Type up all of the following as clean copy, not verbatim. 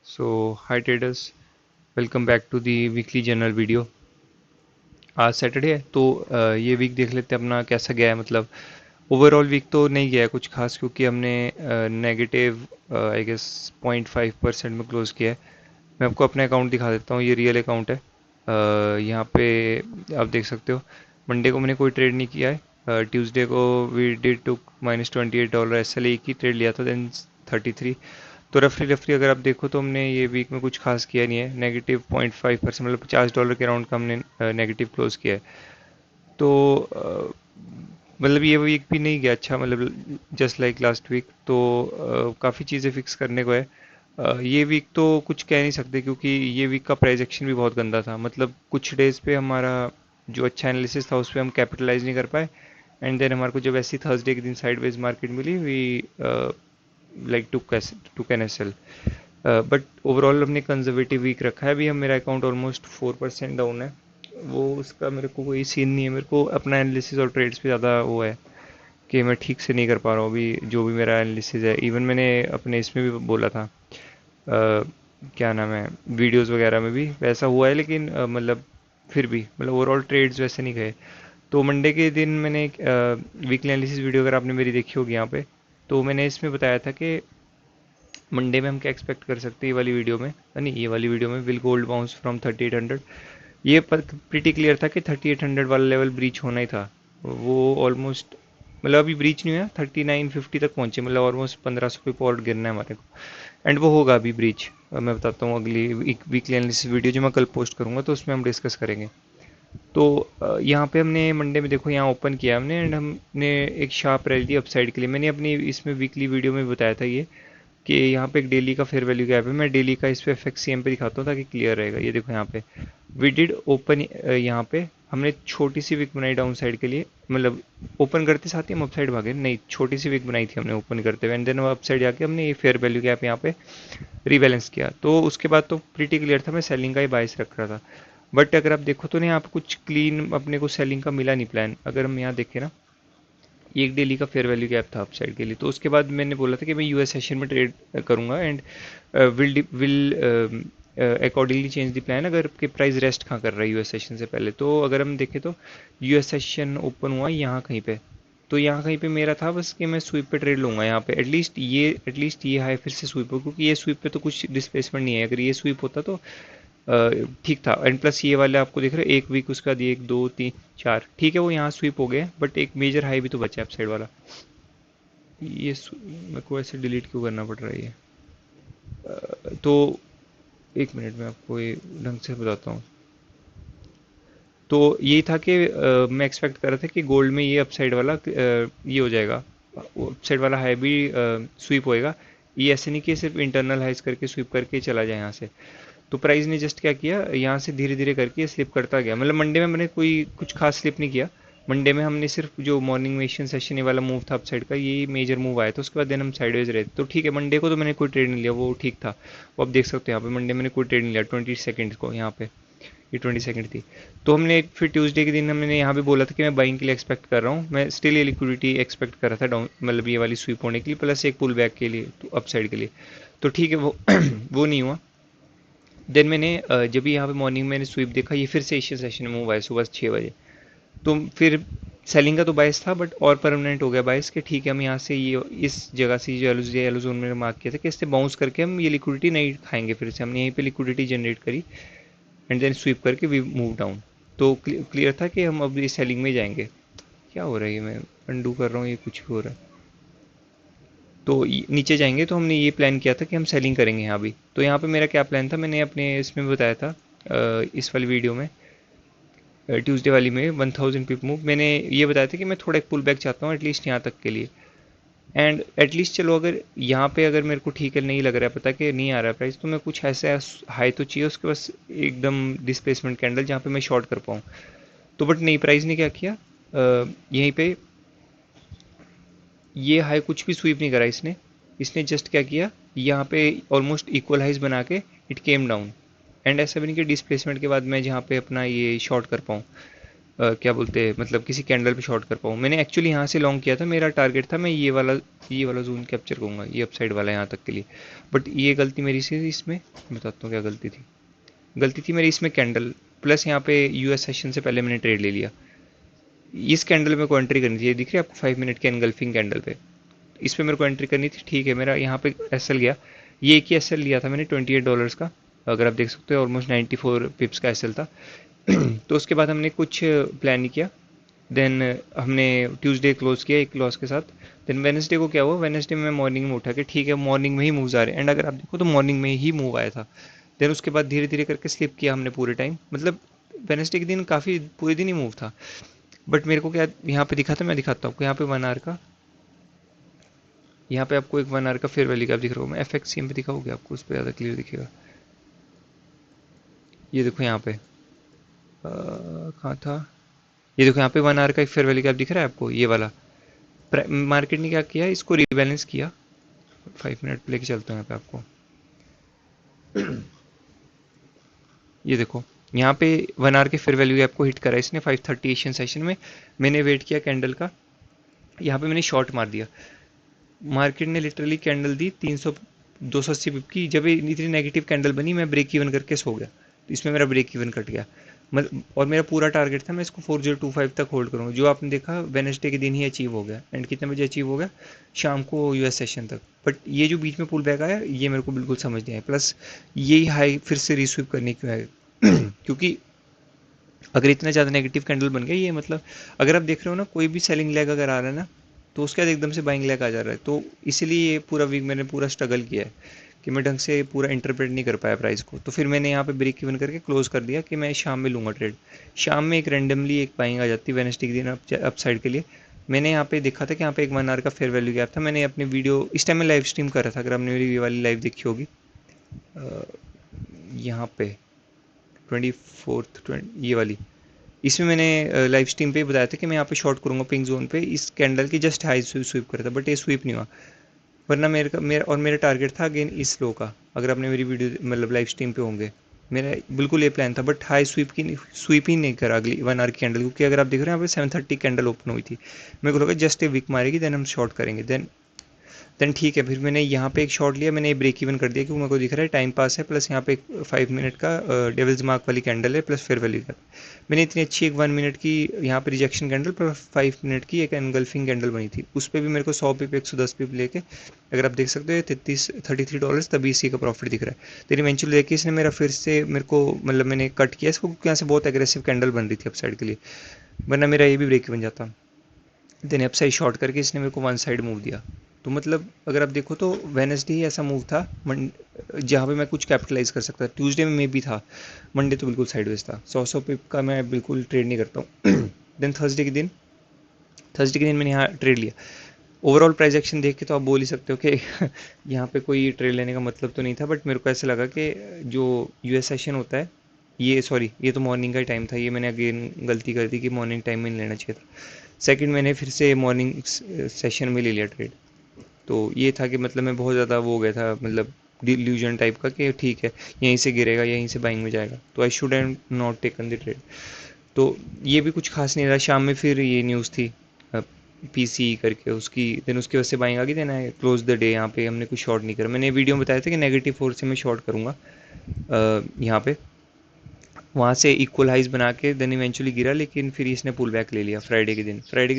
So, hi traders, welcome back to the weekly journal video। आज Saturday है तो ये वीक देख लेते हैं अपना कैसा गया है। मतलब ओवरऑल वीक तो नहीं गया है कुछ खास, क्योंकि हमने नेगेटिव आई गेस 0.5% में क्लोज किया है। मैं आपको अपना अकाउंट दिखा देता हूँ, ये रियल अकाउंट है। यहाँ पे आप देख सकते हो, मंडे को मैंने कोई ट्रेड नहीं किया है। ट्यूसडे को we did two -$28 S L, एक ही ट्रेड लिया था, देन 33। तो रफली रफली अगर आप देखो तो हमने ये वीक में कुछ खास किया नहीं है। -0.5%, मतलब $50 के राउंड का हमने नेगेटिव क्लोज किया है। तो मतलब ये वीक भी नहीं गया अच्छा, मतलब जस्ट लाइक लास्ट वीक। तो काफ़ी चीज़ें फिक्स करने को है। ये वीक तो कुछ कह नहीं सकते, क्योंकि ये वीक का प्राइस एक्शन भी बहुत गंदा था। मतलब कुछ डेज पे हमारा जो अच्छा एनालिसिस था उस पर हम कैपिटलाइज नहीं कर पाए। एंड देन हमारे को जब ऐसी थर्सडे के दिन साइडवेज मार्केट मिली, we like two can S L. But overall हमने कंजर्वेटिव वीक रखा है। अभी हम मेरा अकाउंट ऑलमोस्ट 4% डाउन है। वो उसका मेरे को कोई सीन नहीं है, मेरे को अपना एनालिसिस और ट्रेड्स पे ज़्यादा वो है कि मैं ठीक से नहीं कर पा रहा हूँ अभी जो भी मेरा एनालिसिस है। इवन मैंने अपने इसमें भी बोला था, क्या नाम है, वीडियोस वगैरह में भी वैसा हुआ है, लेकिन मतलब फिर भी मतलब ओवरऑल ट्रेड्स वैसे नहीं गए। तो मंडे के दिन मैंने एक वीकली एनालिसिस वीडियो अगर आपने मेरी देखी होगी यहाँ पे, तो मैंने इसमें बताया था कि मंडे में हम क्या एक्सपेक्ट कर सकते हैं। ये वाली वीडियो में नहीं, ये वाली वीडियो में विल गोल्ड बाउंस फ्रॉम 3800। ये प्रीटी क्लियर था कि 3800 वाला लेवल ब्रीच होना ही था। वो ऑलमोस्ट मतलब अभी ब्रीच नहीं हुआ, 3950 तक पहुंचे, मतलब ऑलमोस्ट 1500 पे पॉइंट गिरना है हमारे को। एंड वो होगा अभी ब्रीच। मैं बताता हूँ अगली वीकली एनालिसिस वीडियो जो मैं कल पोस्ट करूंगा तो उसमें हम डिस्कस करेंगे। तो यहाँ पे हमने मंडे में देखो यहाँ ओपन किया हमने, एंड हमने एक शार्प रैली दी अपसाइड के लिए। मैंने अपनी इसमें वीकली वीडियो में बताया था ये कि यहाँ पे एक डेली का फेयर वैल्यू गैप है। मैं डेली का इस पे FXCM पे दिखाता हूँ ताकि क्लियर रहेगा। ये देखो यहाँ पे वी डिड ओपन, यहाँ पे हमने छोटी सी विक बनाई डाउन साइड के लिए। मतलब ओपन करते साथ ही हम अपसाइड भागे नहीं, छोटी सी विक बनाई थी हमने ओपन करते हुए, एंड देन अपसाइड जाके हमने ये फेयर वैल्यू गैप यहाँ पे रीबैलेंस किया। तो उसके बाद तो प्रीटी क्लियर था, मैं सेलिंग का ही बाइस रख रहा था। बट अगर आप देखो तो ना यहाँ पे कुछ क्लीन अपने को सेलिंग का मिला नहीं प्लान। अगर हम यहाँ देखें ना, ये एक डेली का फेयर वैल्यू गैप था अपसाइड के लिए। तो उसके बाद मैंने बोला था कि मैं यूएस सेशन में ट्रेड करूंगा, and will accordingly change the plan अगर कि प्राइस रेस्ट कहाँ कर रहा है यूएस सेशन से पहले। तो अगर हम देखें तो यूएस सेशन ओपन हुआ यहाँ कहीं पे, तो यहाँ कहीं पे मेरा था बस कि मैं स्वीप पे ट्रेड लूंगा यहाँ पे। एटलीस्ट ये हाई फिर से स्वीप हो, क्योंकि ये स्वीप पे तो कुछ डिस्प्लेसमेंट नहीं है। अगर ये स्वीप होता तो ठीक था। एंड प्लस ये वाले आपको दिख रहे हैं एक वीक उसका दिए, एक दो तीन चार, ठीक है वो यहाँ स्वीप हो गए, बट एक मेजर हाई भी तो बचा है अपसाइड वाला। ये मेरे को ऐसे डिलीट क्यों करना पड़ रहा है ये। तो एक मिनट में आपको ये ढंग से बताता हूँ। तो यही था कि मैं एक्सपेक्ट कर रहा था कि गोल्ड में ये अपसाइड वाला ये हो जाएगा, अपसाइड वाला हाई भी स्वीप होएगा। ये ऐसे नहीं कि सिर्फ इंटरनल हाइज करके स्वीप करके चला जाए यहाँ से। तो प्राइस ने जस्ट क्या किया, यहाँ से धीरे धीरे करके स्लिप करता गया। मतलब मंडे में मैंने कोई कुछ खास स्लिप नहीं किया। मंडे में हमने सिर्फ जो मॉर्निंग में एशियन सेशन वाला मूव था अपसाइड का, ये मेजर मूव आया था। उसके बाद दिन हम साइडवेज रहे तो ठीक है। मंडे को तो मैंने कोई ट्रेड नहीं लिया, वो ठीक था। वो आप देख सकते हो यहाँ पे मंडे मैंने कोई ट्रेड नहीं लिया 22 को यहाँ पे, ये 22 थी। तो हमने फिर ट्यूसडे के दिन हमने यहाँ पे बोला था कि मैं बाइंग के लिए एक्सपेक्ट कर रहा हूँ। मैं स्टिल ये लिक्विडिटी एक्सपेक्ट कर रहा था डाउन, मतलब ये वाली स्वीप होने के लिए प्लस एक पुल बैक के लिए, तो अपसाइड के लिए। तो ठीक है वो वो नहीं हुआ। देन मैंने जब यहाँ पे मॉर्निंग में स्वीप देखा, ये फिर से एशियन सेशन में मूव आया सुबह 6 बजे। तो फिर सेलिंग का तो बायस था, बट और परमानेंट हो गया बायस कि ठीक है हम यहाँ से ये इस जगह से जो येलो जोन में मार्क किया था कि इससे बाउंस करके हम ये लिक्विडिटी नहीं खाएंगे। फिर से हमने यहीं पे लिक्विडिटी जनरेट करी, एंड देन स्वीप करके वी मूव डाउन। तो क्लियर था कि हम अब इस सेलिंग में जाएंगे। क्या हो रहा है ये, मैं अंडू कर रहा हूँ, ये कुछ भी हो रहा है। तो नीचे जाएंगे तो हमने ये प्लान किया था कि हम सेलिंग करेंगे यहाँ भी। तो यहाँ पे मेरा क्या प्लान था, मैंने अपने इसमें बताया था इस वाली वीडियो में, ट्यूसडे वाली में 1000 पिप मूव मैंने ये बताया था कि मैं थोड़ा एक पुल बैक चाहता हूँ एटलीस्ट यहाँ तक के लिए। एंड एटलीस्ट चलो अगर यहाँ पे अगर मेरे को ठीक है नहीं लग रहा है, पता कि नहीं आ रहा है प्राइस, तो मैं कुछ ऐसा हाई तो चाहिए उसके पास एकदम डिस्प्लेसमेंट कैंडल जहाँ पे मैं शॉर्ट कर पाऊँ। तो बट नहीं, प्राइस ने क्या किया, यहीं पे ये हाई कुछ भी स्वीप नहीं करा इसने। इसने जस्ट क्या किया, यहाँ पे ऑलमोस्ट इक्वल हाइज बना के इट केम डाउन। एंड ऐसा भी नहीं कि डिस्प्लेसमेंट के बाद मैं जहाँ पे अपना ये शॉर्ट कर पाऊँ। क्या बोलते हैं, मतलब किसी कैंडल पे शॉर्ट कर पाऊँ। मैंने एक्चुअली यहाँ से लॉन्ग किया था, मेरा टारगेट था मैं ये वाला जोन कैप्चर करूँगा, ये अपसाइड वाला यहाँ तक के लिए। बट ये गलती मेरी से इसमें बताता हूँ क्या गलती थी। गलती थी मेरी इसमें कैंडल प्लस यहाँ पे यूएस सेशन से पहले मैंने ट्रेड ले लिया। इस कैंडल में को एंट्री करनी थी, ये दिख रही है आपको 5 मिनट के एनगल्फिंग कैंडल पे, इस पे मेरे को एंट्री करनी थी। ठीक है, मेरा यहाँ पे एसएल गया, ये एक ही एसएल लिया था मैंने $28 का, अगर आप देख सकते हो ऑलमोस्ट 94 पिप्स का एसएल था। तो उसके बाद हमने कुछ प्लान नहीं किया। देन हमने ट्यूसडे क्लोज किया एक लॉस के साथ। देन वेनसडे को क्या हुआ, वेनसडे में मैं मॉर्निंग में उठा के, ठीक है मॉर्निंग में ही मूव्स आ रहे हैं, एंड अगर आप देखो तो मॉर्निंग में ही मूव आया था। देन उसके बाद धीरे धीरे करके स्लिप किया हमने पूरे टाइम, मतलब वेनसडे के दिन काफ़ी पूरे दिन ही मूव था। बट मेरे को क्या यहाँ पे दिखा था, मैं दिखाता हूँ आपको यहाँ पे 1 आवर का, यहाँ पे आपको एक 1 आवर का फेयर वैल्यू गैप दिख रहा होगा, मैं एफएक्ससीएम पे दिखाऊंगा आपको, उस पर ज़्यादा क्लियर दिखेगा। ये देखो यहाँ पे कहाँ था, ये देखो यहाँ पे 1 आवर का एक फेयर वैल्यू गैप दिख रहा है आपको, ये वाला। मार्केट ने क्या किया, इसको रिबैलेंस किया। 5 मिनट पे लेके चलता हूँ यहाँ पे आपको। ये देखो यहाँ पे 1 आवर के फेयर वैल्यू गैप को हिट करा इसने 5:30 एशियन सेशन में। मैंने वेट किया कैंडल का, यहाँ पे मैंने शॉर्ट मार दिया। मार्केट ने लिटरली कैंडल दी 300 280 पिप की, जब ये इतनी नेगेटिव कैंडल बनी मैं ब्रेक इवन करके सो गया, तो इसमें मेरा ब्रेक इवन कट गया। मतलब और मेरा पूरा टारगेट था मैं इसको 4025 तक होल्ड करूँगा, जो आपने देखा वेनसडे के दिन ही अचीव हो गया। एंड कितने बजे अचीव हो गया, शाम को यूएस सेशन तक। बट ये जो बीच में पुल बैक आया, ये मेरे को बिल्कुल समझ नहीं आया। प्लस यही हाई फिर से रिस्वीप करने क्यों है क्योंकि अगर इतना ज़्यादा नेगेटिव कैंडल बन गया, ये मतलब अगर आप देख रहे हो ना, कोई भी सेलिंग लेग अगर आ रहा है ना, तो उसके बाद एकदम से बाइंग लेग आ जा रहा है। तो इसीलिए ये पूरा वीक मैंने पूरा स्ट्रगल किया है कि मैं ढंग से पूरा इंटरप्रेट नहीं कर पाया प्राइस को। तो फिर मैंने यहाँ पे ब्रेक इवन करके क्लोज कर दिया कि मैं शाम में लूँगा ट्रेड। शाम में एक रेंडमली एक बाइंग आ जाती है वेडनेसडे के दिन अप साइड के लिए। मैंने यहाँ पे देखा था कि यहाँ पे एक 1 आवर का फेयर वैल्यू गैप था। मैंने अपनी वीडियो इस टाइम में लाइव स्ट्रीम कर रहा था, अगर आपने मेरी ये वाली लाइव देखी होगी यहाँ पे 24th ये वाली, इसमें मैंने लाइव स्ट्रीम पे बताया था कि मैं यहाँ पे शॉर्ट करूँगा पिंक जोन पे, इस कैंडल की जस्ट हाई स्वीप करा था, बट ये स्वीप नहीं हुआ। वरना मेरा टारगेट था अगेन इस लो का, अगर आपने मेरी वीडियो मतलब लाइव स्ट्रीम पे होंगे, मेरा बिल्कुल ये प्लान था। बट हाई स्वीप ही नहीं करा अगली 1 आवर की कैंडल, क्योंकि अगर आप देख रहे हैं यहाँ पे 7:30 कैंडल ओपन हुई थी, मेरे को लगा जस्ट ए वीक मारेगी देन हम शॉर्ट करेंगे। देन ठीक है, फिर मैंने यहाँ पे एक शॉट लिया, मैंने ब्रेक इवन कर दिया क्योंकि मेरे को दिख रहा है टाइम पास है, प्लस यहाँ पे एक 5 मिनट का डेविल्स मार्क वाली कैंडल है, प्लस फेयर वैल्यू का। मैंने इतनी अच्छी एक 1 मिनट की यहाँ पे रिजेक्शन कैंडल प्लस 5 मिनट की एक एनगल्फिंग कैंडल बनी थी, उस पर भी मेरे को 100 पिप 110 पिप लेके, अगर आप देख सकते हो $33 तभी इसी का प्रॉफिट दिख रहा है। तो इवेंचुअली देखिए इसने मेरा फिर से मेरे को मतलब मैंने कट किया इसको, क्योंकि यहाँ से बहुत एग्रेसिव कैंडल बन रही थी अपसाइड के लिए, वरना मेरा ये भी ब्रेक बन जाता। देन अप साइड शॉर्ट करके इसने मेरे को वन साइड मूव दिया। तो मतलब अगर आप देखो तो वेनसडे ही ऐसा मूव था जहाँ पे मैं कुछ कैपिटलाइज कर सकता था। ट्यूसडे में भी था, मंडे तो बिल्कुल साइडवेज था। 100 पिप का मैं बिल्कुल ट्रेड नहीं करता हूँ। देन थर्सडे के दिन मैंने यहाँ ट्रेड लिया। ओवरऑल प्राइस एक्शन देख के तो आप बोल ही सकते हो कि यहाँ पे कोई ट्रेड लेने का मतलब तो नहीं था, बट मेरे को ऐसा लगा कि जो यूएस सेशन होता है, ये तो मॉर्निंग का ही टाइम था, ये मैंने अगेन गलती कर दी कि मॉर्निंग टाइम में नहीं लेना चाहिए था। सेकंड मैंने फिर से मॉर्निंग सेशन में ले लिया ट्रेड। तो ये था कि मतलब मैं बहुत ज़्यादा वो हो गया था, मतलब डिल्यूजन टाइप का कि ठीक है यहीं से गिरेगा यहीं से बाइंग में जाएगा, तो I should and not taken the trade. तो ये भी कुछ खास नहीं रहा। शाम में फिर ये न्यूज़ थी पीसी करके उसकी, देन उसकी वजह से बाइंग आ गई। Then I close the day, यहाँ पे हमने कुछ शॉर्ट नहीं करा। मैंने वीडियो में बताया था कि -4 से मैं शॉर्ट करूँगा यहाँ पे, वहाँ से इक्वलाइज बना के देन इवेंचुअली गिरा, लेकिन फिर इसने पुल बैक ले लिया फ्राइडे के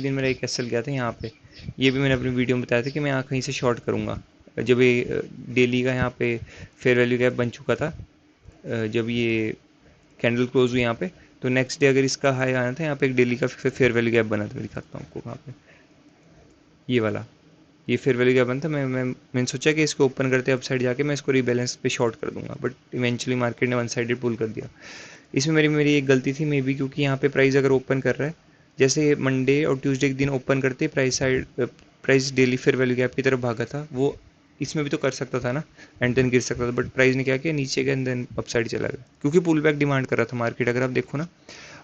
दिन मेरा एक एसएल गया था यहाँ पे। ये भी मैंने अपनी वीडियो में बताया था कि मैं यहाँ कहीं से शॉर्ट करूँगा जब ये डेली का यहाँ पे फेयर वैल्यू गैप बन चुका था, जब ये कैंडल क्लोज हुई यहाँ पे, तो नेक्स्ट डे अगर इसका हाई आना था, यहाँ पे एक डेली का फेयर वैल्यू गैप बना था, मैं दिखाता हूँ आपको कहाँ पे, ये वाला, ये फेयर वैल्यू गैप बना था। मैंने सोचा कि इसको ओपन करते अपसाइड जाके मैं इसको रीबैलेंस पे शॉर्ट कर दूंगा, बट इवेंचुअली मार्केट ने वन साइडेड पुल कर दिया। इसमें मेरी एक गलती थी मे बी, क्योंकि यहाँ पे प्राइस अगर ओपन कर रहा है, जैसे मंडे और ट्यूसडे के दिन ओपन करते price daily fair value gap की तरफ भागा था, वो इसमें भी तो कर सकता था ना, एंड देन गिर सकता था। बट प्राइस ने क्या किया, नीचे गया एंड देन अपसाइड चला गया, क्योंकि पुल बैक डिमांड कर रहा था मार्केट। अगर आप देखो ना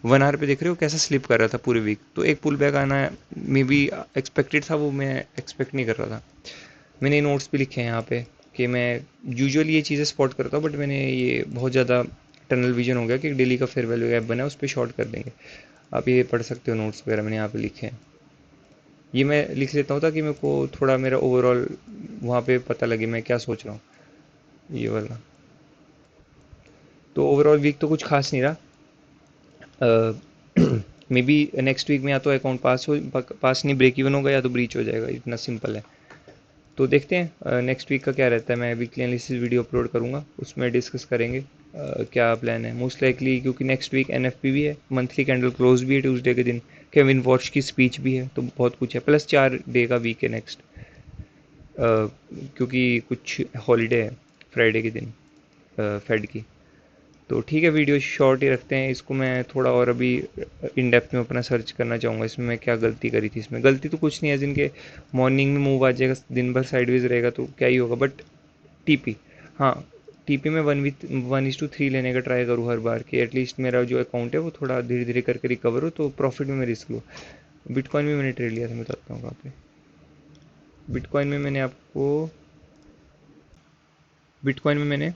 1 आवर पे देख रहे हो कैसा स्लिप कर रहा था पूरे वीक, तो एक पुल बैक आना मे बी एक्सपेक्टेड था, वो मैं एक्सपेक्ट नहीं कर रहा था। मैंने नोट्स भी लिखे हैं यहाँ पे कि मैं यूजुअली ये चीज़ें स्पॉट करता हूँ, बट मैंने ये बहुत ज़्यादा टनल विजन हो गया कि डेली का फेयर वैल्यू गैप बना है उस पर शॉर्ट कर देंगे। आप ये पढ़ सकते हो, नोट्स वगैरह मैंने यहाँ पे लिखे हैं। ये मैं लिख लेता हूँ ताकि मेरे को थोड़ा मेरा ओवरऑल वहाँ पे पता लगे मैं क्या सोच रहा हूँ, ये वाला। तो ओवरऑल वीक तो कुछ खास नहीं रहा। मे बी नेक्स्ट वीक में या तो अकाउंट पास नहीं, ब्रेक इवन होगा, या तो ब्रीच हो जाएगा, इतना सिंपल है। तो देखते हैं नेक्स्ट वीक का क्या रहता है। मैं वीकली एनालिसिस वीडियो अपलोड करूँगा, उसमें डिस्कस करेंगे क्या प्लान है। मोस्ट लाइकली क्योंकि नेक्स्ट वीक एनएफपी भी है, मंथली कैंडल क्लोज भी है ट्यूसडे के दिन, केविन वॉच की स्पीच भी है, तो बहुत कुछ है, प्लस 4 डे का वीक है नेक्स्ट, क्योंकि कुछ हॉलीडे है फ्राइडे के दिन फेड की। तो ठीक है, वीडियो शॉर्ट ही रखते हैं इसको। मैं थोड़ा और अभी इन डेप्थ में अपना सर्च करना चाहूँगा इसमें मैं क्या गलती करी थी। इसमें गलती तो कुछ नहीं है, जिनके मॉर्निंग में मूव आ जाएगा, दिन भर साइडवेज रहेगा तो क्या ही होगा, बट टीपी, हाँ, टीपी में 1:3 लेने का ट्राई करूँ हर बार, कि एटलीस्ट मेरा जो अकाउंट है वो थोड़ा धीरे धीरे करके रिकवर हो, तो प्रॉफिट में मैं रिस्क लूँ। बिटकॉइन में मैंने ट्रेड लिया था, मैं बताता हूँ कहाँ पे। बिटकॉइन में मैंने आपको बिटकॉइन में मैंने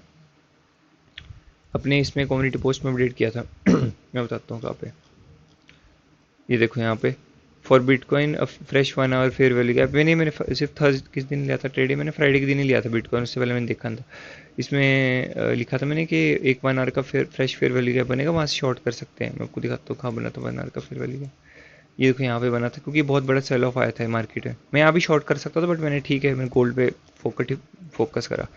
अपने इसमें कम्युनिटी पोस्ट में अपडेट किया था। मैं बताता हूँ कहाँ पे। ये देखो यहाँ पे, for bitcoin fresh 1 hour fair value gap. मैंने सिर्फ थर्स किस दिन लिया था ट्रेड, मैंने फ्राइडे के दिन ही लिया था बिटकॉइन, उससे पहले मैंने देखा था। इसमें लिखा था मैंने कि एक 1 आवर का फ्रेश फेयर वैल्यू गैप बनेगा, वहाँ से शॉर्ट कर सकते हैं। मैं आपको दिखाता हूँ कहाँ बना था 1 आवर का फेयर वैल्यू गैप। ये देखो यहाँ पे बना था, क्योंकि बहुत बड़ा सेल ऑफ आया था मार्केट में। मैं यहाँ भी शॉर्ट कर सकता था, बट मैंने ठीक है, मैंने गोल्ड पे फोकस करा।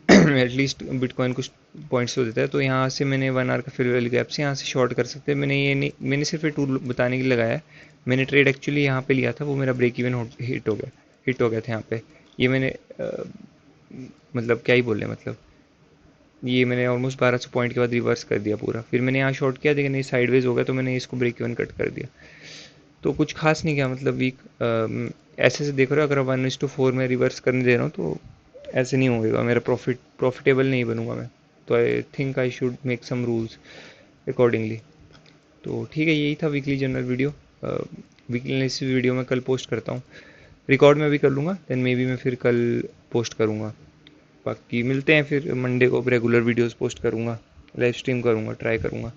एटलीस्ट बिटकॉइन कुछ पॉइंट्स तो देता है, तो यहाँ से मैंने 1 आवर का फिर वैल्यू गैप से यहाँ से शॉर्ट कर सकते हैं। मैंने ये नहीं, मैंने सिर्फ ये टूल बताने के लिए लगाया है। मैंने ट्रेड एक्चुअली यहाँ पे लिया था, वो मेरा ब्रेक इवन हिट हो गया था यहाँ पे। ये मैंने मतलब क्या ही बोल रहे हैं, मतलब ये मैंने ऑलमोस्ट 1200 पॉइंट के बाद रिवर्स कर दिया पूरा। फिर मैंने यहाँ शॉर्ट किया, लेकिन ये साइडवेज हो गया, तो मैंने इसको ब्रेक इवन कट कर दिया। तो कुछ खास नहीं किया, मतलब वीक ऐसे से देख रहे हो, अगर 1:4 में रिवर्स करने दे रहा हूँ तो ऐसे नहीं होएगा, मेरा प्रॉफिटेबल नहीं बनूंगा मैं। तो I think I should make some rules accordingly. तो ठीक है, यही था weekly journal video. Weekly analysis video मैं कल पोस्ट करता हूँ, रिकॉर्ड में भी कर लूँगा, देन मे बी मैं फिर कल पोस्ट करूँगा। बाकी मिलते हैं फिर मंडे को, रेगुलर वीडियोस पोस्ट करूँगा, लाइव स्ट्रीम करूँगा, ट्राई करूँगा।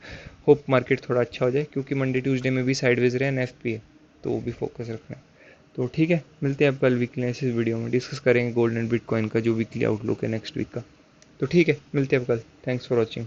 होप मार्केट थोड़ा अच्छा हो जाए, क्योंकि मंडे ट्यूसडे में भी साइडवेज रहे, एन एफ पी है, तो वो भी फोकस रखना है। तो ठीक है, मिलते हैं अब कल वीकली एनालिसिस वीडियो में, डिस्कस करेंगे गोल्ड एंड बिटकॉइन का जो वीकली आउटलुक है नेक्स्ट वीक का। तो ठीक है, मिलते हैं अब कल। Thanks for watching.